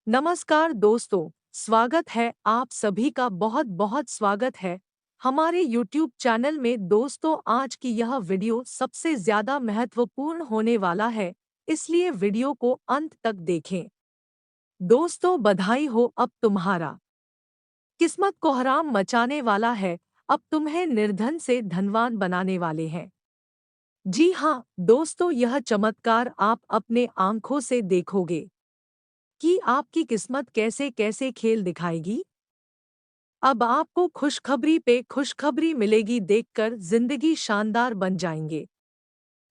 नमस्कार दोस्तों, स्वागत है आप सभी का बहुत बहुत स्वागत है हमारे YouTube चैनल में। दोस्तों, आज की यह वीडियो सबसे ज़्यादा महत्वपूर्ण होने वाला है, इसलिए वीडियो को अंत तक देखें। दोस्तों, बधाई हो, अब तुम्हारा किस्मत कोहराम मचाने वाला है। अब तुम्हें निर्धन से धनवान बनाने वाले हैं। जी हाँ दोस्तों, यह चमत्कार आप अपने आंखों से देखोगे कि आपकी किस्मत कैसे कैसे खेल दिखाएगी। अब आपको खुशखबरी पे खुशखबरी मिलेगी, देखकर जिंदगी शानदार बन जाएंगे।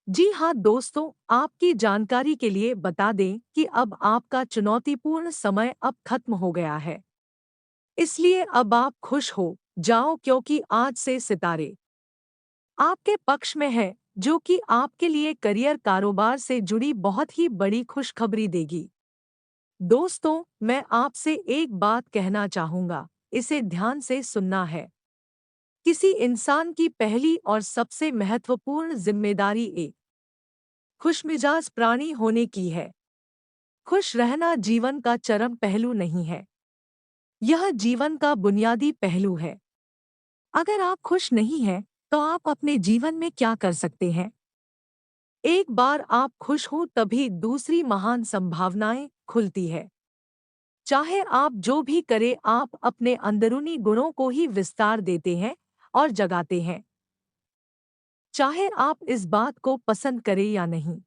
जी हाँ दोस्तों, आपकी जानकारी के लिए बता दें कि अब आपका चुनौतीपूर्ण समय अब खत्म हो गया है। इसलिए अब आप खुश हो जाओ, क्योंकि आज से सितारे आपके पक्ष में है, जो कि आपके लिए करियर कारोबार से जुड़ी बहुत ही बड़ी खुशखबरी देगी। दोस्तों, मैं आपसे एक बात कहना चाहूँगा, इसे ध्यान से सुनना है। किसी इंसान की पहली और सबसे महत्वपूर्ण जिम्मेदारी एक खुशमिजाज प्राणी होने की है। खुश रहना जीवन का चरम पहलू नहीं है, यह जीवन का बुनियादी पहलू है। अगर आप खुश नहीं हैं, तो आप अपने जीवन में क्या कर सकते हैं? एक बार आप खुश हो तभी दूसरी महान संभावनाएं खुलती है। चाहे आप जो भी करें, आप अपने अंदरूनी गुणों को ही विस्तार देते हैं और जगाते हैं, चाहे आप इस बात को पसंद करें या नहीं।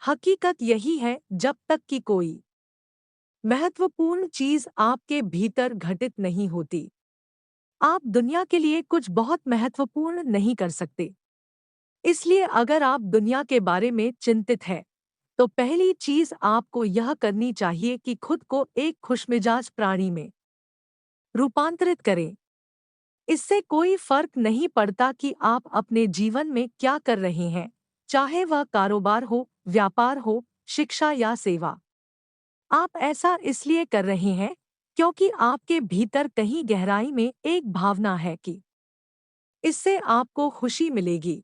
हकीकत यही है, जब तक कि कोई महत्वपूर्ण चीज आपके भीतर घटित नहीं होती, आप दुनिया के लिए कुछ बहुत महत्वपूर्ण नहीं कर सकते। इसलिए अगर आप दुनिया के बारे में चिंतित हैं, तो पहली चीज आपको यह करनी चाहिए कि खुद को एक खुशमिजाज प्राणी में रूपांतरित करें। इससे कोई फर्क नहीं पड़ता कि आप अपने जीवन में क्या कर रहे हैं, चाहे वह कारोबार हो, व्यापार हो, शिक्षा या सेवा। आप ऐसा इसलिए कर रहे हैं क्योंकि आपके भीतर कहीं गहराई में एक भावना है कि इससे आपको खुशी मिलेगी।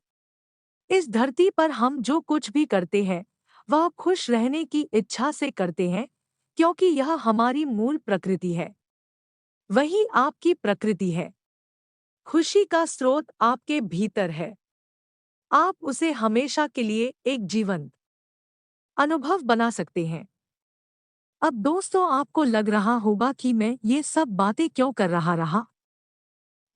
इस धरती पर हम जो कुछ भी करते हैं, वह खुश रहने की इच्छा से करते हैं, क्योंकि यह हमारी मूल प्रकृति है। वही आपकी प्रकृति है। खुशी का स्रोत आपके भीतर है। आप उसे हमेशा के लिए एक जीवंत अनुभव बना सकते हैं। अब दोस्तों, आपको लग रहा होगा कि मैं ये सब बातें क्यों कर रहा।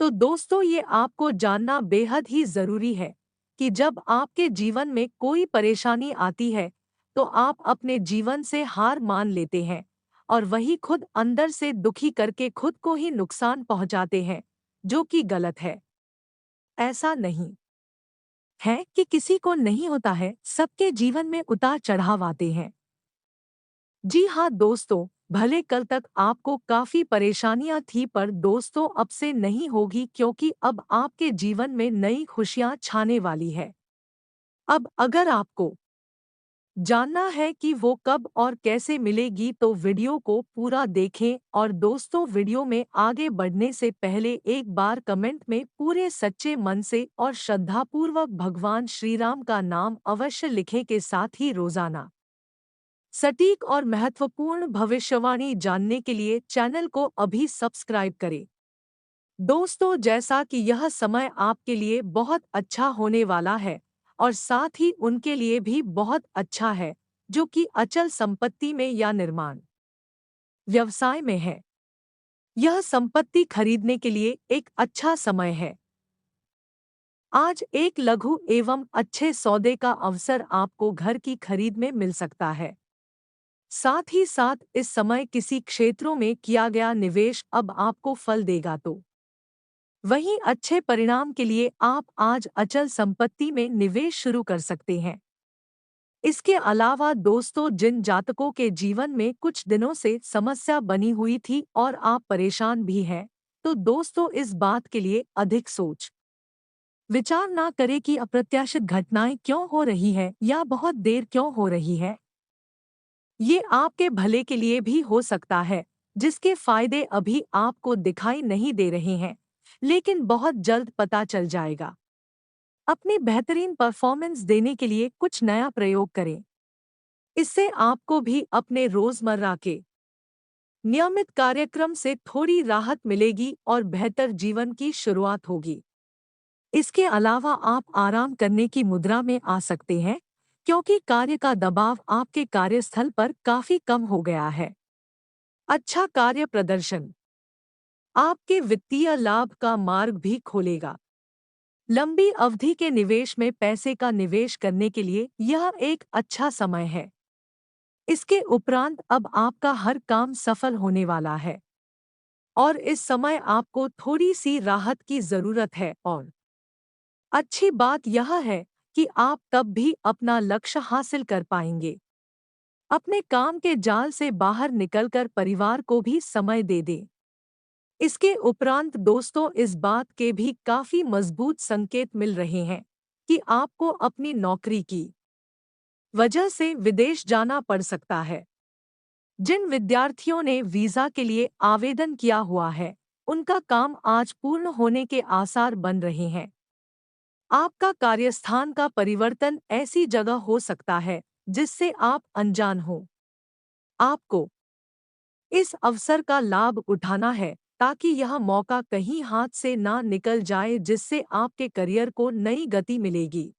तो दोस्तों, ये आपको जानना बेहद ही जरूरी है कि जब आपके जीवन में कोई परेशानी आती है, तो आप अपने जीवन से हार मान लेते हैं और वही खुद अंदर से दुखी करके खुद को ही नुकसान पहुंचाते हैं, जो कि गलत है। ऐसा नहीं है कि किसी को नहीं होता है, सबके जीवन में उतार चढ़ाव आते हैं। जी हाँ दोस्तों, भले कल तक आपको काफी परेशानियां थी, पर दोस्तों अब से नहीं होगी, क्योंकि अब आपके जीवन में नई खुशियां छाने वाली है। अब अगर आपको जानना है कि वो कब और कैसे मिलेगी, तो वीडियो को पूरा देखें। और दोस्तों, वीडियो में आगे बढ़ने से पहले एक बार कमेंट में पूरे सच्चे मन से और श्रद्धापूर्वक भगवान श्री राम का नाम अवश्य लिखें। के साथ ही रोजाना सटीक और महत्वपूर्ण भविष्यवाणी जानने के लिए चैनल को अभी सब्सक्राइब करें। दोस्तों, जैसा कि यह समय आपके लिए बहुत अच्छा होने वाला है और साथ ही उनके लिए भी बहुत अच्छा है, जो कि अचल संपत्ति में या निर्माण व्यवसाय में है। यह संपत्ति खरीदने के लिए एक अच्छा समय है। आज एक लघु एवं अच्छे सौदे का अवसर आपको घर की खरीद में मिल सकता है। साथ ही साथ इस समय किसी क्षेत्रों में किया गया निवेश अब आपको फल देगा, तो वहीं अच्छे परिणाम के लिए आप आज अचल संपत्ति में निवेश शुरू कर सकते हैं। इसके अलावा दोस्तों, जिन जातकों के जीवन में कुछ दिनों से समस्या बनी हुई थी और आप परेशान भी हैं, तो दोस्तों इस बात के लिए अधिक सोच विचार ना करें कि अप्रत्याशित घटनाएं क्यों हो रही है या बहुत देर क्यों हो रही है। ये आपके भले के लिए भी हो सकता है, जिसके फायदे अभी आपको दिखाई नहीं दे रहे हैं, लेकिन बहुत जल्द पता चल जाएगा। अपनी बेहतरीन परफॉर्मेंस देने के लिए कुछ नया प्रयोग करें। इससे आपको भी अपने रोजमर्रा के नियमित कार्यक्रम से थोड़ी राहत मिलेगी और बेहतर जीवन की शुरुआत होगी। इसके अलावा आप आराम करने की मुद्रा में आ सकते हैं, क्योंकि कार्य का दबाव आपके कार्यस्थल पर काफी कम हो गया है। अच्छा कार्य प्रदर्शन आपके वित्तीय लाभ का मार्ग भी खोलेगा। लंबी अवधि के निवेश में पैसे का निवेश करने के लिए यह एक अच्छा समय है। इसके उपरांत अब आपका हर काम सफल होने वाला है और इस समय आपको थोड़ी सी राहत की जरूरत है। और अच्छी बात यह है कि आप तब भी अपना लक्ष्य हासिल कर पाएंगे। अपने काम के जाल से बाहर निकलकर परिवार को भी समय दे दें। इसके उपरांत दोस्तों, इस बात के भी काफी मजबूत संकेत मिल रहे हैं कि आपको अपनी नौकरी की वजह से विदेश जाना पड़ सकता है। जिन विद्यार्थियों ने वीजा के लिए आवेदन किया हुआ है, उनका काम आज पूर्ण होने के आसार बन रहे हैं। आपका कार्यस्थान का परिवर्तन ऐसी जगह हो सकता है जिससे आप अनजान हो। आपको इस अवसर का लाभ उठाना है ताकि यह मौका कहीं हाथ से ना निकल जाए, जिससे आपके करियर को नई गति मिलेगी।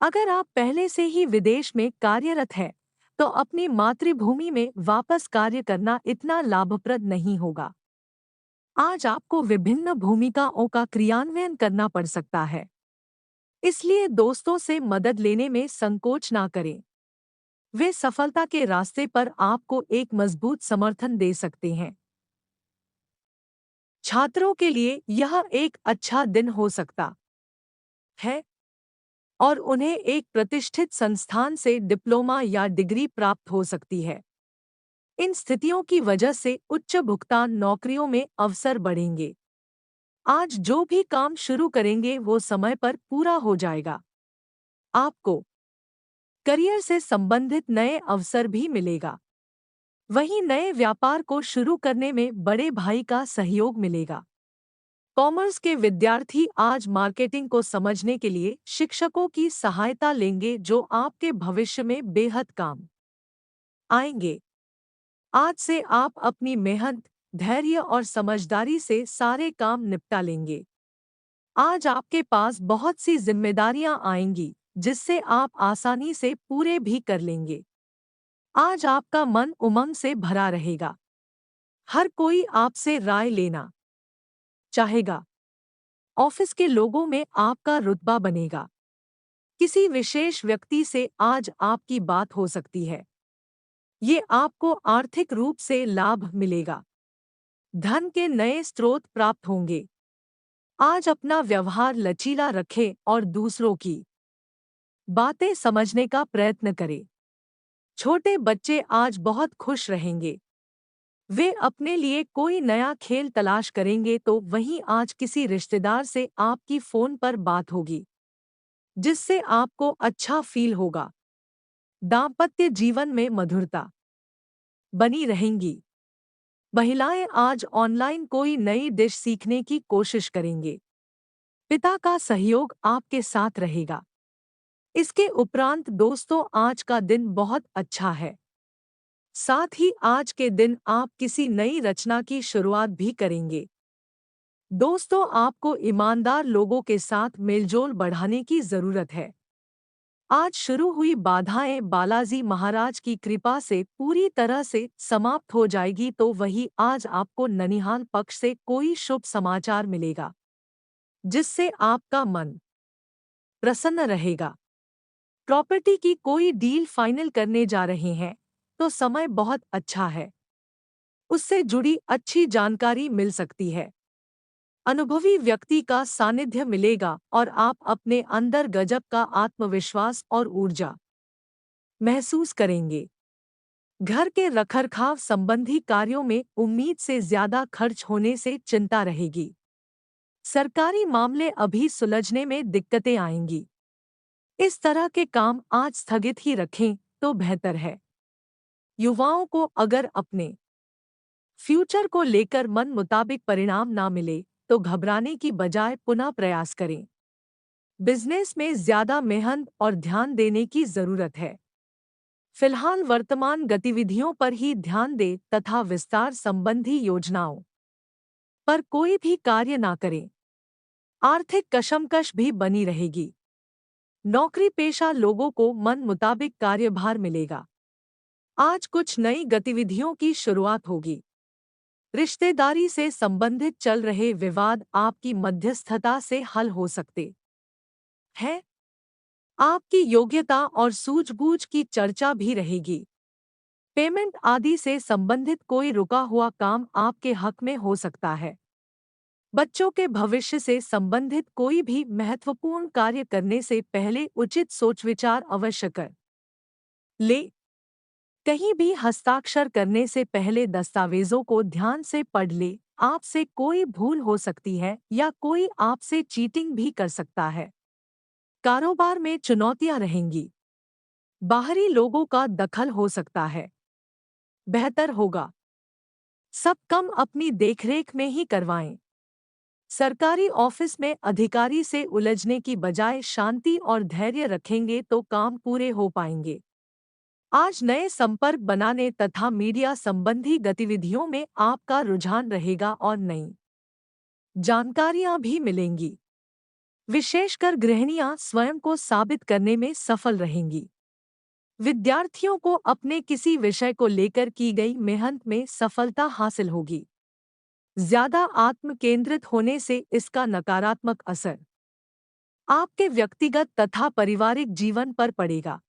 अगर आप पहले से ही विदेश में कार्यरत हैं, तो अपनी मातृभूमि में वापस कार्य करना इतना लाभप्रद नहीं होगा। आज आपको विभिन्न भूमिकाओं का क्रियान्वयन करना पड़ सकता है। इसलिए दोस्तों से मदद लेने में संकोच ना करें। वे सफलता के रास्ते पर आपको एक मजबूत समर्थन दे सकते हैं। छात्रों के लिए यह एक अच्छा दिन हो सकता है और उन्हें एक प्रतिष्ठित संस्थान से डिप्लोमा या डिग्री प्राप्त हो सकती है। इन स्थितियों की वजह से उच्च भुगतान नौकरियों में अवसर बढ़ेंगे। आज जो भी काम शुरू करेंगे वो समय पर पूरा हो जाएगा। आपको करियर से संबंधित नए अवसर भी मिलेगा। वहीं नए व्यापार को शुरू करने में बड़े भाई का सहयोग मिलेगा। कॉमर्स के विद्यार्थी आज मार्केटिंग को समझने के लिए शिक्षकों की सहायता लेंगे, जो आपके भविष्य में बेहद काम आएंगे। आज से आप अपनी मेहनत, धैर्य और समझदारी से सारे काम निपटा लेंगे। आज आपके पास बहुत सी जिम्मेदारियां आएंगी, जिससे आप आसानी से पूरे भी कर लेंगे। आज आपका मन उमंग से भरा रहेगा। हर कोई आपसे राय लेना चाहेगा। ऑफिस के लोगों में आपका रुतबा बनेगा। किसी विशेष व्यक्ति से आज आपकी बात हो सकती है। ये आपको आर्थिक रूप से लाभ मिलेगा। धन के नए स्रोत प्राप्त होंगे। आज अपना व्यवहार लचीला रखें और दूसरों की बातें समझने का प्रयत्न करें। छोटे बच्चे आज बहुत खुश रहेंगे। वे अपने लिए कोई नया खेल तलाश करेंगे, तो वहीं आज किसी रिश्तेदार से आपकी फोन पर बात होगी, जिससे आपको अच्छा फील होगा। दाम्पत्य जीवन में मधुरता बनी रहेंगी। महिलाएं आज ऑनलाइन कोई नई डिश सीखने की कोशिश करेंगे। पिता का सहयोग आपके साथ रहेगा। इसके उपरांत दोस्तों, आज का दिन बहुत अच्छा है। साथ ही आज के दिन आप किसी नई रचना की शुरुआत भी करेंगे। दोस्तों, आपको ईमानदार लोगों के साथ मेलजोल बढ़ाने की जरूरत है। आज शुरू हुई बाधाएं बालाजी महाराज की कृपा से पूरी तरह से समाप्त हो जाएगी, तो वही आज आपको ननिहाल पक्ष से कोई शुभ समाचार मिलेगा, जिससे आपका मन प्रसन्न रहेगा। प्रॉपर्टी की कोई डील फाइनल करने जा रहे हैं, तो समय बहुत अच्छा है। उससे जुड़ी अच्छी जानकारी मिल सकती है। अनुभवी व्यक्ति का सानिध्य मिलेगा और आप अपने अंदर गजब का आत्मविश्वास और ऊर्जा महसूस करेंगे। घर के रखरखाव संबंधी कार्यों में उम्मीद से ज्यादा खर्च होने से चिंता रहेगी। सरकारी मामले अभी सुलझने में दिक्कतें आएंगी। इस तरह के काम आज स्थगित ही रखें तो बेहतर है। युवाओं को अगर अपने फ्यूचर को लेकर मन मुताबिक परिणाम ना मिले, तो घबराने की बजाय पुनः प्रयास करें। बिजनेस में ज्यादा मेहनत और ध्यान देने की जरूरत है। फिलहाल वर्तमान गतिविधियों पर ही ध्यान दें तथा विस्तार संबंधी योजनाओं पर कोई भी कार्य ना करें। आर्थिक कशमकश भी बनी रहेगी। नौकरी पेशा लोगों को मन मुताबिक कार्यभार मिलेगा। आज कुछ नई गतिविधियों की शुरुआत होगी। रिश्तेदारी से संबंधित चल रहे विवाद आपकी मध्यस्थता से हल हो सकते हैं। आपकी योग्यता और सूझबूझ की चर्चा भी रहेगी। पेमेंट आदि से संबंधित कोई रुका हुआ काम आपके हक में हो सकता है। बच्चों के भविष्य से संबंधित कोई भी महत्वपूर्ण कार्य करने से पहले उचित सोच विचार अवश्य कर ले। कहीं भी हस्ताक्षर करने से पहले दस्तावेजों को ध्यान से पढ़ ले। आपसे कोई भूल हो सकती है या कोई आपसे चीटिंग भी कर सकता है। कारोबार में चुनौतियां रहेंगी। बाहरी लोगों का दखल हो सकता है। बेहतर होगा सब कम अपनी देखरेख में ही करवाएं। सरकारी ऑफिस में अधिकारी से उलझने की बजाय शांति और धैर्य रखेंगे तो काम पूरे हो पाएंगे। आज नए संपर्क बनाने तथा मीडिया संबंधी गतिविधियों में आपका रुझान रहेगा और नई जानकारियां भी मिलेंगी। विशेषकर गृहिणियां स्वयं को साबित करने में सफल रहेंगी। विद्यार्थियों को अपने किसी विषय को लेकर की गई मेहनत में सफलता हासिल होगी। ज्यादा आत्म केंद्रित होने से इसका नकारात्मक असर आपके व्यक्तिगत तथा पारिवारिक जीवन पर पड़ेगा।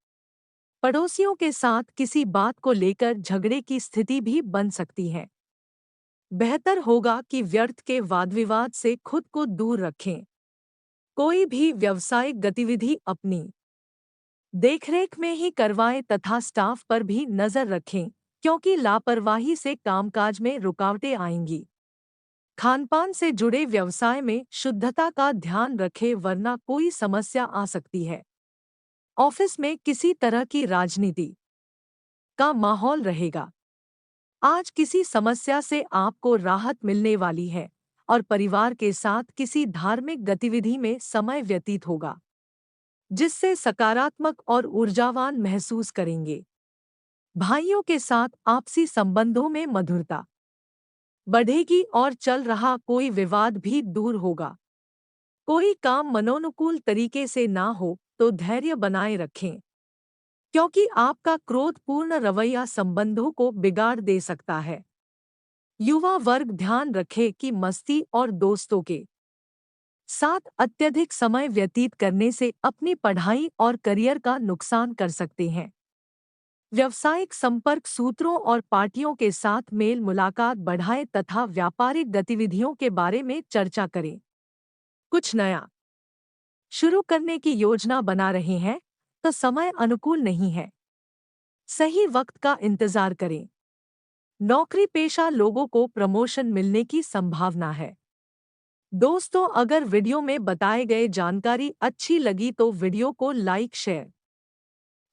पड़ोसियों के साथ किसी बात को लेकर झगड़े की स्थिति भी बन सकती है। बेहतर होगा कि व्यर्थ के वाद विवाद से खुद को दूर रखें। कोई भी व्यावसायिक गतिविधि अपनी देखरेख में ही करवाएं तथा स्टाफ पर भी नजर रखें, क्योंकि लापरवाही से कामकाज में रुकावटें आएंगी। खानपान से जुड़े व्यवसाय में शुद्धता का ध्यान रखें वरना कोई समस्या आ सकती है। ऑफिस में किसी तरह की राजनीति का माहौल रहेगा। आज किसी समस्या से आपको राहत मिलने वाली है और परिवार के साथ किसी धार्मिक गतिविधि में समय व्यतीत होगा, जिससे सकारात्मक और ऊर्जावान महसूस करेंगे। भाइयों के साथ आपसी संबंधों में मधुरता बढ़ेगी और चल रहा कोई विवाद भी दूर होगा। कोई काम मनोनुकूल तरीके से ना हो तो धैर्य बनाए रखें, क्योंकि आपका क्रोधपूर्ण रवैया संबंधों को बिगाड़ दे सकता है। युवा वर्ग ध्यान रखे कि मस्ती और दोस्तों के साथ अत्यधिक समय व्यतीत करने से अपनी पढ़ाई और करियर का नुकसान कर सकते हैं। व्यावसायिक संपर्क सूत्रों और पार्टियों के साथ मेल मुलाकात बढ़ाएं तथा व्यापारिक गतिविधियों के बारे में चर्चा करें। कुछ नया शुरू करने की योजना बना रहे हैं तो समय अनुकूल नहीं है। सही वक्त का इंतजार करें। नौकरी पेशा लोगों को प्रमोशन मिलने की संभावना है। दोस्तों, अगर वीडियो में बताए गए जानकारी अच्छी लगी तो वीडियो को लाइक शेयर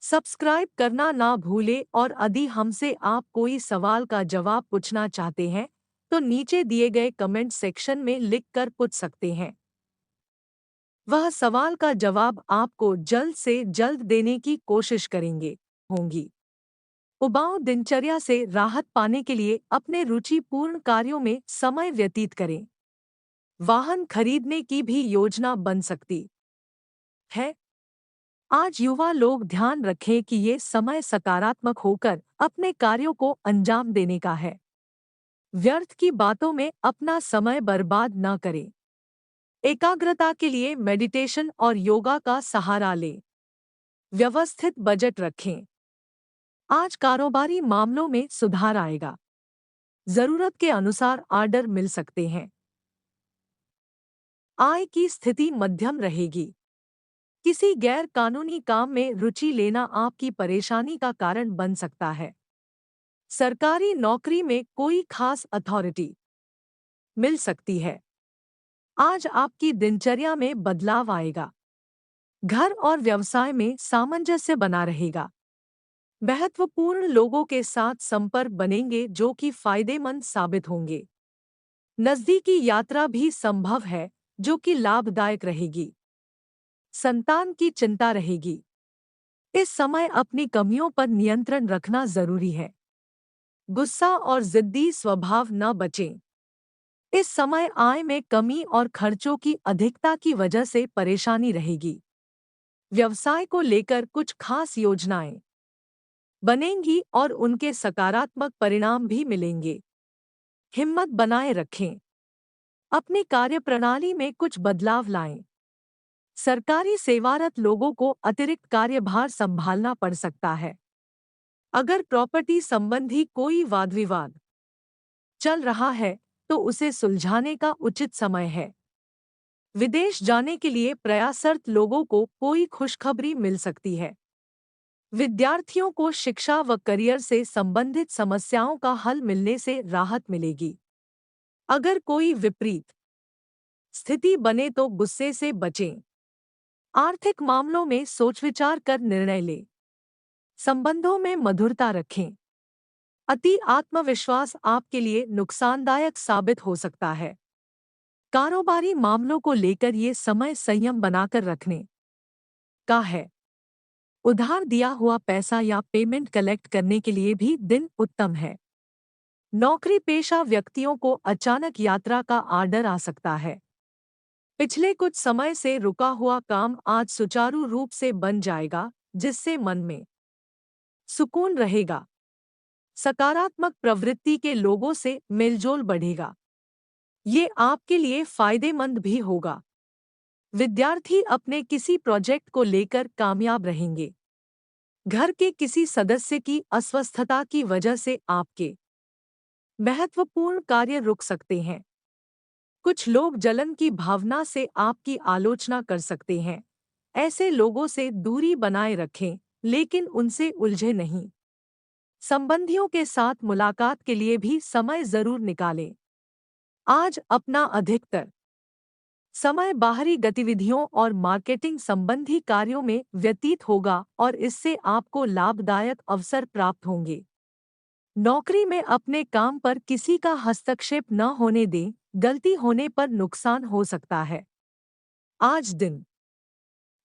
सब्सक्राइब करना ना भूलें और यदि हमसे आप कोई सवाल का जवाब पूछना चाहते हैं तो नीचे दिए गए कमेंट सेक्शन में लिख कर पूछ सकते हैं। वह सवाल का जवाब आपको जल्द से जल्द देने की कोशिश करेंगे होंगी। उबाऊ दिनचर्या से राहत पाने के लिए अपने रुचिपूर्ण कार्यों में समय व्यतीत करें। वाहन खरीदने की भी योजना बन सकती है। आज युवा लोग ध्यान रखें कि ये समय सकारात्मक होकर अपने कार्यों को अंजाम देने का है। व्यर्थ की बातों में अपना समय बर्बाद न करें। एकाग्रता के लिए मेडिटेशन और योगा का सहारा लें। व्यवस्थित बजट रखें। आज कारोबारी मामलों में सुधार आएगा। जरूरत के अनुसार ऑर्डर मिल सकते हैं। आय की स्थिति मध्यम रहेगी। किसी गैर कानूनी काम में रुचि लेना आपकी परेशानी का कारण बन सकता है। सरकारी नौकरी में कोई खास अथॉरिटी मिल सकती है। आज आपकी दिनचर्या में बदलाव आएगा। घर और व्यवसाय में सामंजस्य बना रहेगा। महत्वपूर्ण लोगों के साथ संपर्क बनेंगे जो कि फायदेमंद साबित होंगे। नजदीकी यात्रा भी संभव है जो कि लाभदायक रहेगी। संतान की चिंता रहेगी। इस समय अपनी कमियों पर नियंत्रण रखना जरूरी है। गुस्सा और जिद्दी स्वभाव न बचें। इस समय आय में कमी और खर्चों की अधिकता की वजह से परेशानी रहेगी। व्यवसाय को लेकर कुछ खास योजनाएं बनेंगी और उनके सकारात्मक परिणाम भी मिलेंगे। हिम्मत बनाए रखें। अपनी कार्यप्रणाली में कुछ बदलाव लाएं। सरकारी सेवारत लोगों को अतिरिक्त कार्यभार संभालना पड़ सकता है। अगर प्रॉपर्टी संबंधी कोई वाद विवाद चल रहा है तो उसे सुलझाने का उचित समय है। विदेश जाने के लिए प्रयासरत लोगों को कोई खुशखबरी मिल सकती है। विद्यार्थियों को शिक्षा व करियर से संबंधित समस्याओं का हल मिलने से राहत मिलेगी। अगर कोई विपरीत स्थिति बने तो गुस्से से बचें। आर्थिक मामलों में सोच विचार कर निर्णय लें। संबंधों में मधुरता रखें। अति आत्मविश्वास आपके लिए नुकसानदायक साबित हो सकता है। कारोबारी मामलों को लेकर ये समय संयम बनाकर रखने का है। उधार दिया हुआ पैसा या पेमेंट कलेक्ट करने के लिए भी दिन उत्तम है। नौकरी पेशा व्यक्तियों को अचानक यात्रा का आर्डर आ सकता है। पिछले कुछ समय से रुका हुआ काम आज सुचारू रूप से बन जाएगा, जिससे मन में सुकून रहेगा। सकारात्मक प्रवृत्ति के लोगों से मेलजोल बढ़ेगा। ये आपके लिए फायदेमंद भी होगा। विद्यार्थी अपने किसी प्रोजेक्ट को लेकर कामयाब रहेंगे। घर के किसी सदस्य की अस्वस्थता की वजह से आपके महत्वपूर्ण कार्य रुक सकते हैं। कुछ लोग जलन की भावना से आपकी आलोचना कर सकते हैं। ऐसे लोगों से दूरी बनाए रखें, लेकिन उनसे उलझे नहीं। संबंधियों के साथ मुलाकात के लिए भी समय जरूर निकालें। आज अपना अधिकतर समय बाहरी गतिविधियों और मार्केटिंग संबंधी कार्यों में व्यतीत होगा और इससे आपको लाभदायक अवसर प्राप्त होंगे। नौकरी में अपने काम पर किसी का हस्तक्षेप न होने दें, गलती होने पर नुकसान हो सकता है। आज दिन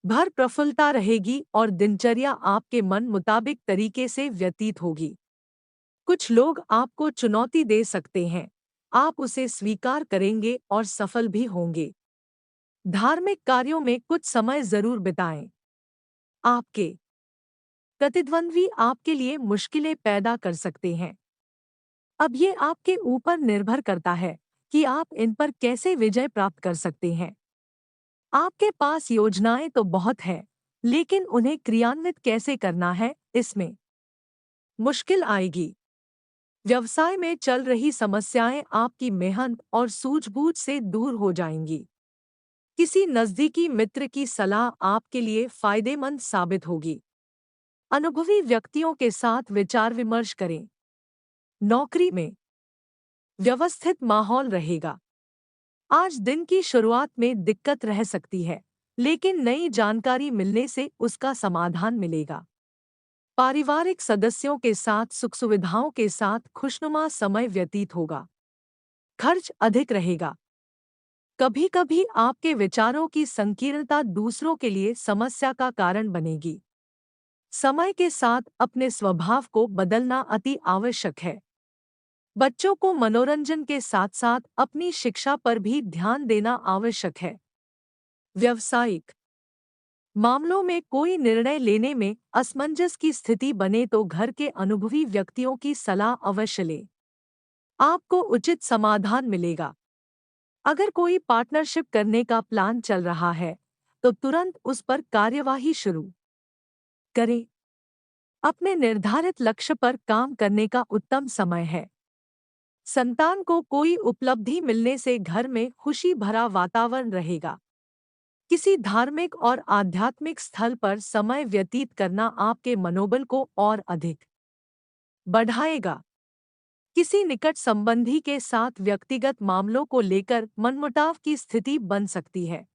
भर प्रफुल्लता रहेगी और दिनचर्या आपके मन मुताबिक तरीके से व्यतीत होगी। कुछ लोग आपको चुनौती दे सकते हैं, आप उसे स्वीकार करेंगे और सफल भी होंगे। धार्मिक कार्यों में कुछ समय जरूर बिताएं। आपके प्रतिद्वंद्वी आपके लिए मुश्किलें पैदा कर सकते हैं। अब ये आपके ऊपर निर्भर करता है कि आप इन पर कैसे विजय प्राप्त कर सकते हैं। आपके पास योजनाएं तो बहुत हैं, लेकिन उन्हें क्रियान्वित कैसे करना है, इसमें मुश्किल आएगी। व्यवसाय में चल रही समस्याएं आपकी मेहनत और सूझबूझ से दूर हो जाएंगी। किसी नज़दीकी मित्र की सलाह आपके लिए फायदेमंद साबित होगी। अनुभवी व्यक्तियों के साथ विचार विमर्श करें। नौकरी में व्यवस्थित माहौल रहेगा। आज दिन की शुरुआत में दिक्कत रह सकती है, लेकिन नई जानकारी मिलने से उसका समाधान मिलेगा। पारिवारिक सदस्यों के साथ सुख सुविधाओं के साथ खुशनुमा समय व्यतीत होगा। खर्च अधिक रहेगा। कभी-कभी आपके विचारों की संकीर्णता दूसरों के लिए समस्या का कारण बनेगी। समय के साथ अपने स्वभाव को बदलना अति आवश्यक है। बच्चों को मनोरंजन के साथ-साथ अपनी शिक्षा पर भी ध्यान देना आवश्यक है। व्यावसायिक मामलों में कोई निर्णय लेने में असमंजस की स्थिति बने तो घर के अनुभवी व्यक्तियों की सलाह अवश्य लें। आपको उचित समाधान मिलेगा। अगर कोई पार्टनरशिप करने का प्लान चल रहा है, तो तुरंत उस पर कार्यवाही शुरू करें। अपने निर्धारित लक्ष्य पर काम करने का उत्तम समय है। संतान को कोई उपलब्धि मिलने से घर में खुशी भरा वातावरण रहेगा। किसी धार्मिक और आध्यात्मिक स्थल पर समय व्यतीत करना आपके मनोबल को और अधिक बढ़ाएगा। किसी निकट संबंधी के साथ व्यक्तिगत मामलों को लेकर मनमुटाव की स्थिति बन सकती है।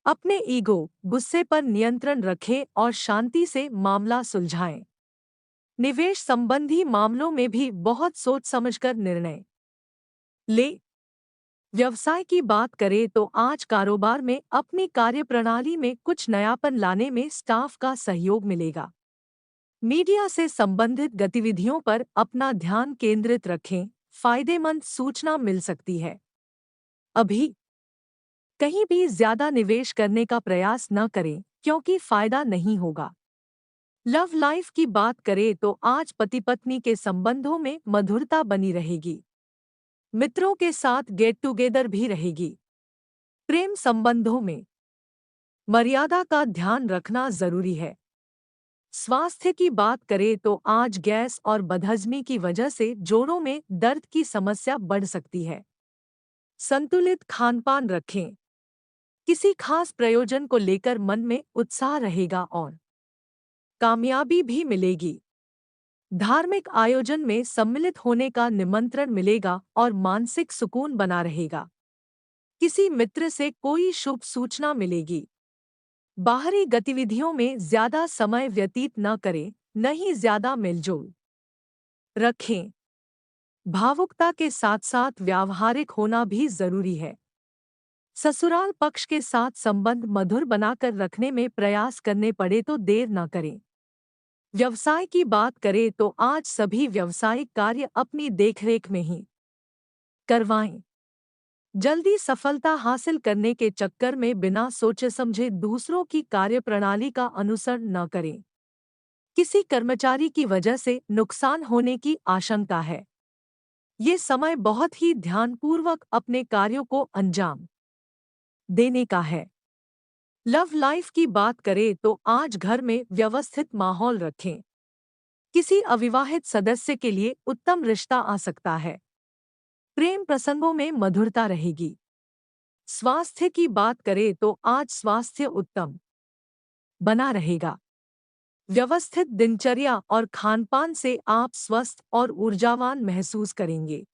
अपने ईगो, गुस्से पर नियंत्रण रखें और शांति से मामला सुलझाएं। निवेश संबंधी मामलों में भी बहुत सोच समझकर निर्णय लें। व्यवसाय की बात करें तो आज कारोबार में अपनी कार्यप्रणाली में कुछ नयापन लाने में स्टाफ का सहयोग मिलेगा। मीडिया से संबंधित गतिविधियों पर अपना ध्यान केंद्रित रखें, फायदेमंद सूचना मिल सकती है। अभी कहीं भी ज्यादा निवेश करने का प्रयास न करें क्योंकि फायदा नहीं होगा। लव लाइफ की बात करें तो आज पति पत्नी के संबंधों में मधुरता बनी रहेगी। मित्रों के साथ गेट टुगेदर भी रहेगी। प्रेम संबंधों में मर्यादा का ध्यान रखना जरूरी है। स्वास्थ्य की बात करें तो आज गैस और बदहजमी की वजह से जोड़ों में दर्द की समस्या बढ़ सकती है। संतुलित खानपान रखें। किसी खास प्रयोजन को लेकर मन में उत्साह रहेगा और कामयाबी भी मिलेगी। धार्मिक आयोजन में सम्मिलित होने का निमंत्रण मिलेगा और मानसिक सुकून बना रहेगा। किसी मित्र से कोई शुभ सूचना मिलेगी। बाहरी गतिविधियों में ज्यादा समय व्यतीत न करें, न ही ज्यादा मिलजुल रखें। भावुकता के साथ साथ व्यावहारिक होना भी जरूरी है। ससुराल पक्ष के साथ संबंध मधुर बनाकर रखने में प्रयास करने पड़े तो देर न करें। व्यवसाय की बात करें तो आज सभी व्यावसायिक कार्य अपनी देखरेख में ही करवाएं। जल्दी सफलता हासिल करने के चक्कर में बिना सोचे समझे दूसरों की कार्यप्रणाली का अनुसरण न करें। किसी कर्मचारी की वजह से नुकसान होने की आशंका है। ये समय बहुत ही ध्यानपूर्वक अपने कार्यों को अंजाम देने का है। लव लाइफ की बात करें तो आज घर में व्यवस्थित माहौल रखें। किसी अविवाहित सदस्य के लिए उत्तम रिश्ता आ सकता है। प्रेम प्रसंगों में मधुरता रहेगी। स्वास्थ्य की बात करें तो आज स्वास्थ्य उत्तम बना रहेगा। व्यवस्थित दिनचर्या और खानपान से आप स्वस्थ और ऊर्जावान महसूस करेंगे।